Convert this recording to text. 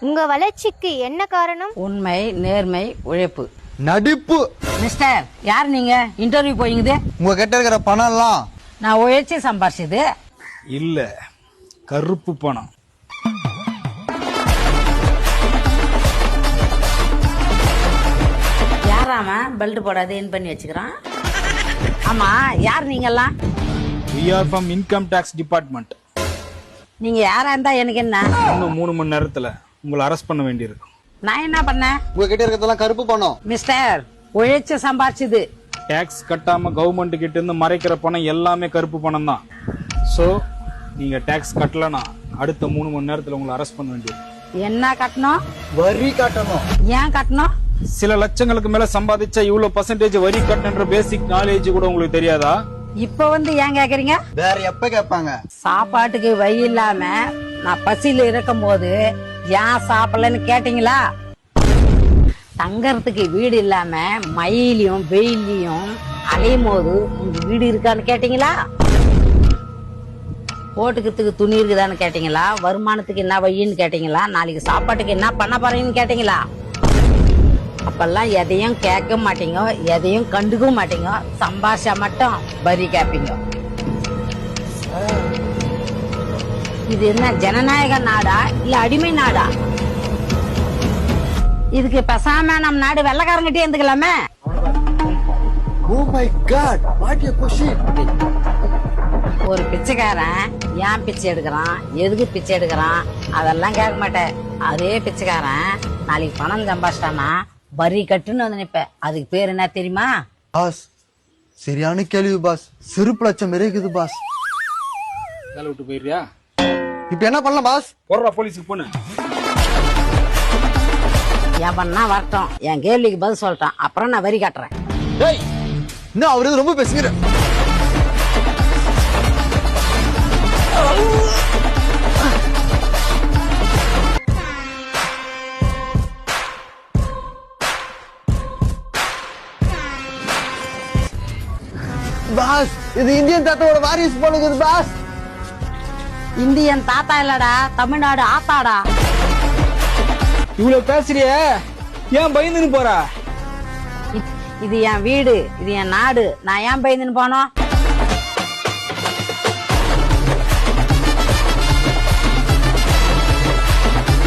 உங்க வளர்ச்சிக்கு என்ன காரணம்? உண்மை, நேர்மை, உழைப்பு. நடிப்பு. மிஸ்டர், யார் நீங்க? இன்டர்வியூ போயிங்குது. உங்க கிட்ட இருக்கிற பணம் எல்லாம் நான் உழைச்சி சம்பாரிச்சது இல்ல, கருப்பு பணம். யாராம பெல்ட் போடாது என் பண்ணி வச்சுக்கிறான். ஆமா, யார் நீங்கெல்லாம்? We are from income tax department. நீங்க யாரா இருந்தா எனக்கு என்ன? இன்னும் 3 மணி நேரத்துல உங்களை அரெஸ்ட் பண்ண வேண்டியிருக்கும். நான் என்ன பண்ணேன்? உங்க கிட்ட இருக்கிறதெல்லாம் கருப்பு பணம். மிஸ்டர், உழைச்சு சம்பாரிச்சது. டாக்ஸ் கட்டாம கவர்மெண்ட் கிட்ட இருந்து மறைக்கிற பணம் எல்லாமே கருப்பு பணம் தான். சோ நீங்க டாக்ஸ் கட்டலனா அடுத்த 3 மணி நேரத்துல உங்களை அரெஸ்ட் பண்ண வேண்டியிருக்கும். என்ன கட்டணும்? வரி கட்டணும். ஏன் கட்டணும்? சில லட்சங்களுக்கு மேல சம்பாதிச்சா இவ்வளவு பர்சன்டேஜ் வரி கட்டணுன்ற பேசிக் நாலேஜ் கூட உங்களுக்கு தெரியாதா? இப்ப வந்து ஏன் கேக்குறீங்க? வேற எப்ப கேட்பாங்க? சாப்பாட்டுக்கு வழி இல்லாம நான் பசியில இருக்கும் போது ஏன் சாப்பிடலன்னு கேட்டீங்களா? தங்கறதுக்கு வீடு இல்லாம மயிலையும் வெயிலையும் அலையும் போது உங்க வீடு இருக்கான்னு கேட்டீங்களா? போட்டுக்கிறதுக்கு துணி இருக்குதான்னு கேட்டீங்களா? வருமானத்துக்கு என்ன வழின்னு கேட்டீங்களா? நாளைக்கு சாப்பாட்டுக்கு என்ன பண்ண போறீங்கன்னு கேட்டீங்களா? அப்பெல்லாம் எதையும் கேட்க மாட்டீங்க, எதையும் கண்டுக்க மாட்டீங்க. சம்பாஷா மட்டும் வரி கேப்பீங்க. இது என்ன ஜனநாயக நாடா இல்ல அடிமை நாடா? இதுக்கு பேசாம நம்ம நாடு வெள்ளக்காரங்கிட்டே இருந்துக்கலாமே. Oh my God, what a question. ஒரு பிச்சைக்காரன் ஏன் பிச்சை எடுக்கிறான், எதுக்கு பிச்சை எடுக்கிறான் அதெல்லாம் கேட்க மாட்டேன். அதே பிச்சைக்காரன் நாளைக்கு பணம் சம்பாதிச்சிட்டானா வரி கட்டுன்னு வந்து நிப்ப. அதுக்கு பேர் என்ன தெரியுமா? பாஸ், சரியான கேள்வி பாஸ். சிறுப்பு லட்சம் இருக்குது பாஸ். வேலை விட்டு போயிடுறியா? இப்ப என்ன பண்ணலாம் பாஸ்? போடுறா போலீஸுக்கு போன. என் பண்ணா வரட்டும், என் கேள்விக்கு பதில் சொல்லிட்டான், அப்புறம் நான் வரி கட்டுறேன். டேய், இன்னும் அவரு ரொம்ப பேசுகிற. பாஸ், இது இந்தியன் தாத்தாவோட வாரிசு போலுக்குது பாஸ். இந்தியன் தாத்தா இல்லடா, தமிழ்நாடு ஆத்தாடா. இவ்வளவு பேசுறிய ஏன் பயந்துன்னு போறா? இது என் வீடு, இது என் நாடு. நான் ஏன் பயந்துன்னு போனோம்?